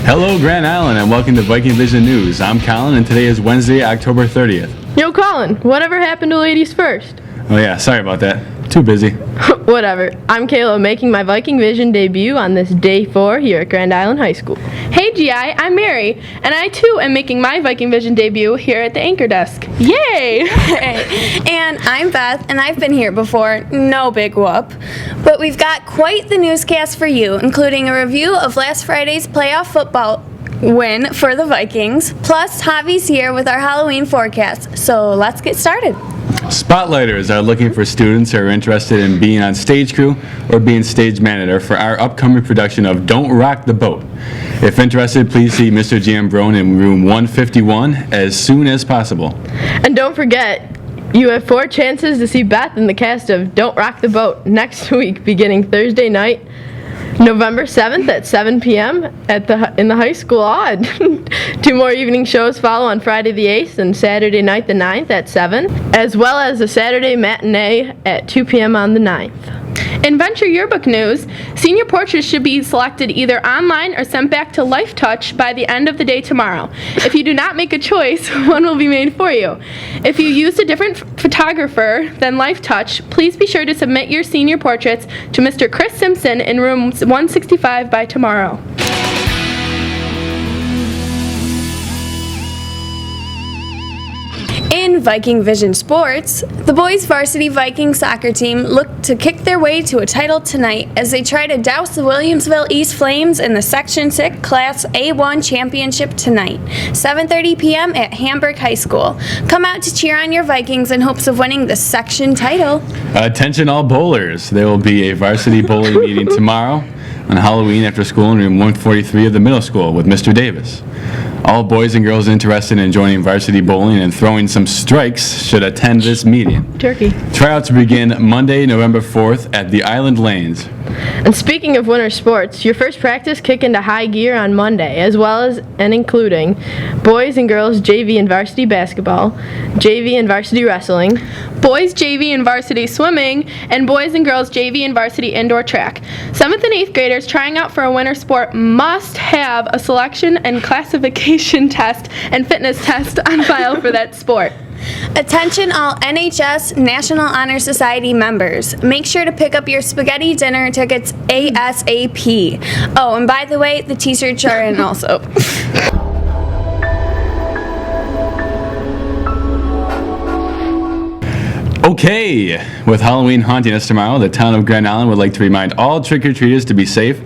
Hello, Grand Island, and welcome to Viking Vision News. I'm Colin, and today is Wednesday, October 30th. Yo, Colin, whatever happened to ladies first? Oh yeah, sorry about that. Too busy. Whatever. I'm Kayla, making my Viking Vision debut on this day 4 here at Grand Island High School. Hey GI, I'm Mary, and I too am making my Viking Vision debut here at the anchor desk. Yay! And I'm Beth, and I've been here before, no big whoop. But we've got quite the newscast for you, including a review of last Friday's playoff football win for the Vikings, plus Javie's here with our Halloween forecast. So let's get started. Spotlighters are looking for students who are interested in being on stage crew or being stage manager for our upcoming production of Don't Rock the Boat. If interested, please see Mr. Giambrone in room 151 as soon as possible. And don't forget, you have 4 chances to see Beth in the cast of Don't Rock the Boat next week, beginning Thursday night, November 7th at 7 p.m. in the high school odd. 2 more evening shows follow on Friday the 8th and Saturday night the 9th at 7, as well as a Saturday matinee at 2 p.m. on the 9th. In Venture Yearbook news, senior portraits should be selected either online or sent back to LifeTouch by the end of the day tomorrow. If you do not make a choice, one will be made for you. If you used a different photographer than LifeTouch, please be sure to submit your senior portraits to Mr. Chris Simpson in room 165 by tomorrow. In Viking Vision sports, the boys varsity Viking soccer team look to kick their way to a title tonight as they try to douse the Williamsville East Flames in the Section 6 Class A1 Championship tonight, 7:30 p.m. at Hamburg High School. Come out to cheer on your Vikings in hopes of winning the section title. Attention all bowlers. There will be a varsity bowling meeting tomorrow on Halloween after school in room 143 of the middle school with Mr. Davis. All boys and girls interested in joining varsity bowling and throwing some strikes should attend this meeting. Turkey. Tryouts begin Monday, November 4th at the Island Lanes. And speaking of winter sports, your first practice kick into high gear on Monday, as well as and including boys and girls JV and varsity basketball, JV and varsity wrestling, boys JV and varsity swimming, and boys and girls JV and varsity indoor track. 7th and 8th graders trying out for a winter sport must have a selection and classification test and fitness test on file for that sport. Attention all NHS National Honor Society members. Make sure to pick up your spaghetti dinner tickets ASAP. Oh, and by the way, the t-shirts are in also. Okay, with Halloween haunting us tomorrow, the town of Grand Island would like to remind all trick-or-treaters to be safe,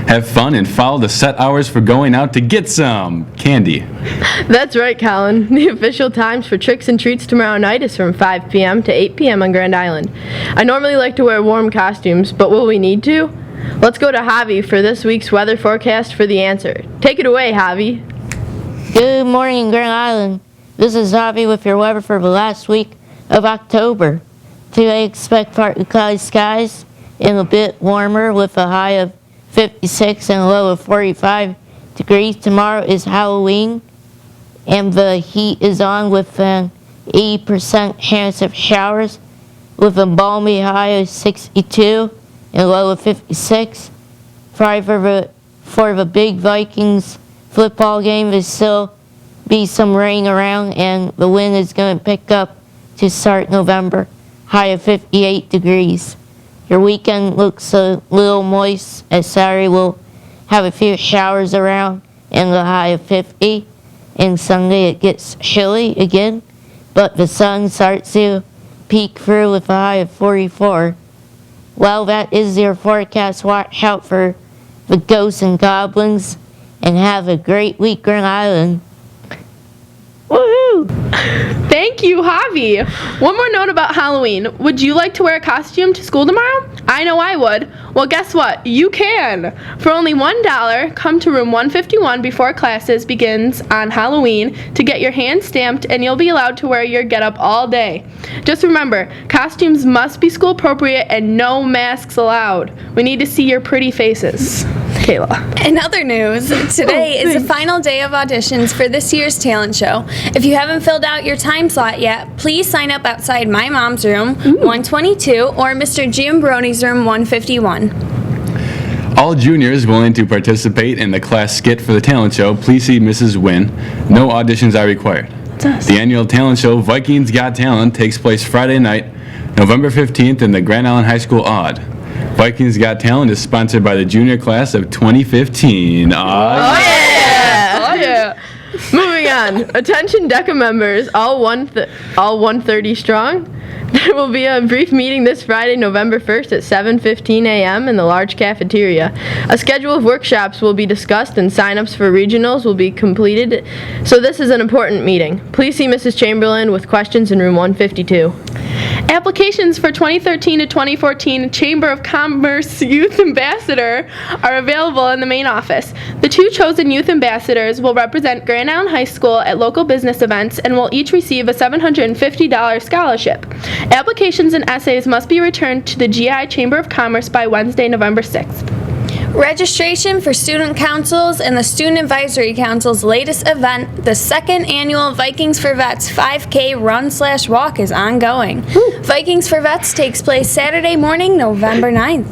have fun, and follow the set hours for going out to get some candy. That's right, Colin. The official times for tricks and treats tomorrow night is from 5 p.m. to 8 p.m. on Grand Island. I normally like to wear warm costumes, but will we need to? Let's go to Javie for this week's weather forecast for the answer. Take it away, Javie. Good morning, Grand Island. This is Javie with your weather for the last week of October. Today expect partly cloudy skies and a bit warmer with a high of 56 and a low of 45 degrees. Tomorrow is Halloween and the heat is on with an 80% chance of showers with a balmy high of 62 and a low of 56. Friday for the big Vikings football game, there's still be some rain around and the wind is going to pick up to start November, high of 58 degrees. Your weekend looks a little moist as Saturday will have a few showers around and the high of 50. And Sunday it gets chilly again, but the sun starts to peek through with a high of 44. Well, that is your forecast. Watch out for the ghosts and goblins and have a great week, Grand Island. Woohoo! Thank you, Javie. One more note about Halloween. Would you like to wear a costume to school tomorrow? I know I would. Well, guess what? You can. For only $1, come to room 151 before classes begins on Halloween to get your hand stamped, and you'll be allowed to wear your getup all day. Just remember, costumes must be school appropriate and no masks allowed. We need to see your pretty faces. Kayla. In other news, today is the final day of auditions for this year's talent show. If you haven't filled out your time slot yet, please sign up outside my mom's room, 122, or Mr. Giambrone's room, 151. All juniors willing to participate in the class skit for the talent show, please see Mrs. Wynne. No auditions are required. The annual talent show, Vikings Got Talent, takes place Friday night, November 15th in the Grand Island High School Odd. Vikings Got Talent is sponsored by the junior class of 2015. Oh yeah! Moving on. Attention DECA members, all 130 strong. There will be a brief meeting this Friday, November 1st at 7:15 a.m. in the large cafeteria. A schedule of workshops will be discussed and sign-ups for regionals will be completed. So this is an important meeting. Please see Mrs. Chamberlain with questions in room 152. Applications for 2013 to 2014 Chamber of Commerce Youth Ambassador are available in the main office. The 2 chosen youth ambassadors will represent Grand Island High School at local business events and will each receive a $750 scholarship. Applications and essays must be returned to the GI Chamber of Commerce by Wednesday, November 6th. Registration for student councils and the Student Advisory Council's latest event, the 2nd annual Vikings for Vets 5K Run/Walk is ongoing. Vikings for Vets takes place Saturday morning, November 9th.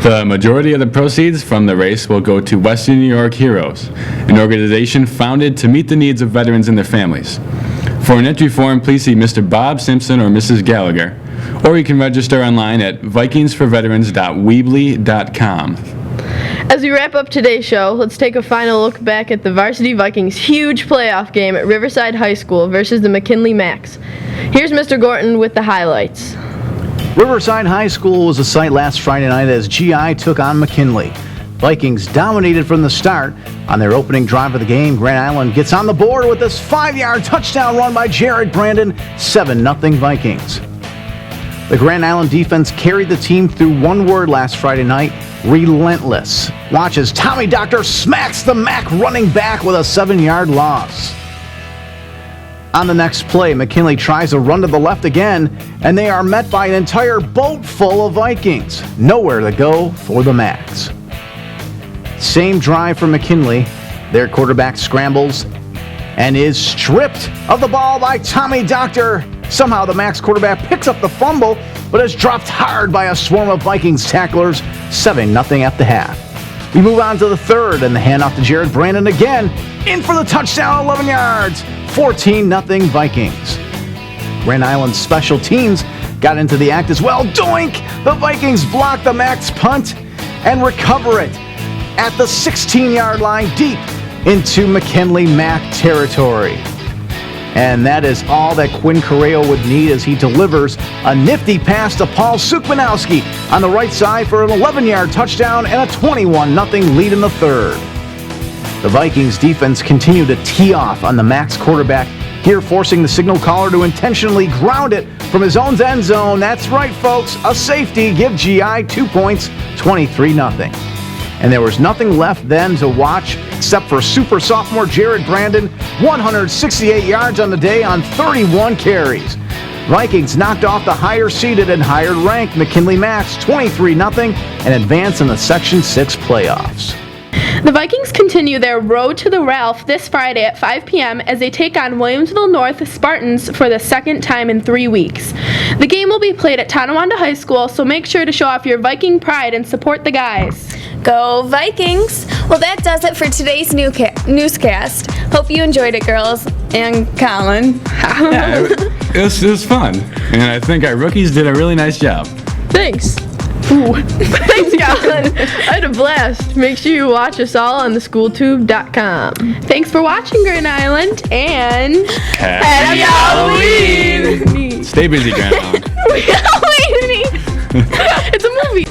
The majority of the proceeds from the race will go to Western New York Heroes, an organization founded to meet the needs of veterans and their families. For an entry form, please see Mr. Bob Simpson or Mrs. Gallagher, or you can register online at vikingsforveterans.weebly.com. As we wrap up today's show, let's take a final look back at the Varsity Vikings' huge playoff game at Riverside High School versus the McKinley Macs. Here's Mr. Gorton with the highlights. Riverside High School was the site last Friday night as GI took on McKinley. Vikings dominated from the start. On their opening drive of the game, Grand Island gets on the board with this 5-yard touchdown run by Jared Brandon, 7-0 Vikings. The Grand Island defense carried the team through one word last Friday night: relentless. Watch as Tommy Doctor smacks the Mac running back with a 7-yard loss. On the next play, McKinley tries a run to the left again, and they are met by an entire boat full of Vikings. Nowhere to go for the Macs. Same drive for McKinley. Their quarterback scrambles and is stripped of the ball by Tommy Doctor. Somehow the Macs quarterback picks up the fumble, but is dropped hard by a swarm of Vikings tacklers, 7-0 at the half. We move on to the third, and the handoff to Jared Brandon again, in for the touchdown, 11 yards, 14-0 Vikings. Grand Island special teams got into the act as well. Doink! The Vikings block the Macs punt and recover it at the 16-yard line deep into McKinley Mac territory. And that is all that Quinn Correo would need as he delivers a nifty pass to Paul Sukmanowski on the right side for an 11-yard touchdown and a 21-0 lead in the third. The Vikings defense continued to tee off on the Macs quarterback, here forcing the signal caller to intentionally ground it from his own end zone. That's right, folks, a safety. Give GI 2 points, 23-0. And there was nothing left then to watch except for super sophomore Jared Brandon, 168 yards on the day on 31 carries. Vikings knocked off the higher-seeded and higher-ranked McKinley Macs 23-0 and advance in the Section 6 playoffs. The Vikings continue their road to the Ralph this Friday at 5 p.m. as they take on Williamsville North Spartans for the second time in 3 weeks. The game will be played at Tonawanda High School, so make sure to show off your Viking pride and support the guys. Go Vikings! Well, that does it for today's newscast. Hope you enjoyed it, girls. And Colin. Yeah, it was fun. And I think our rookies did a really nice job. Thanks. Ooh. Thanks, Colin. I had a blast. Make sure you watch us all on theschooltube.com. Thanks for watching, Grand Island, and Happy Halloween! Stay busy, Grand Island. Halloween! It's a movie.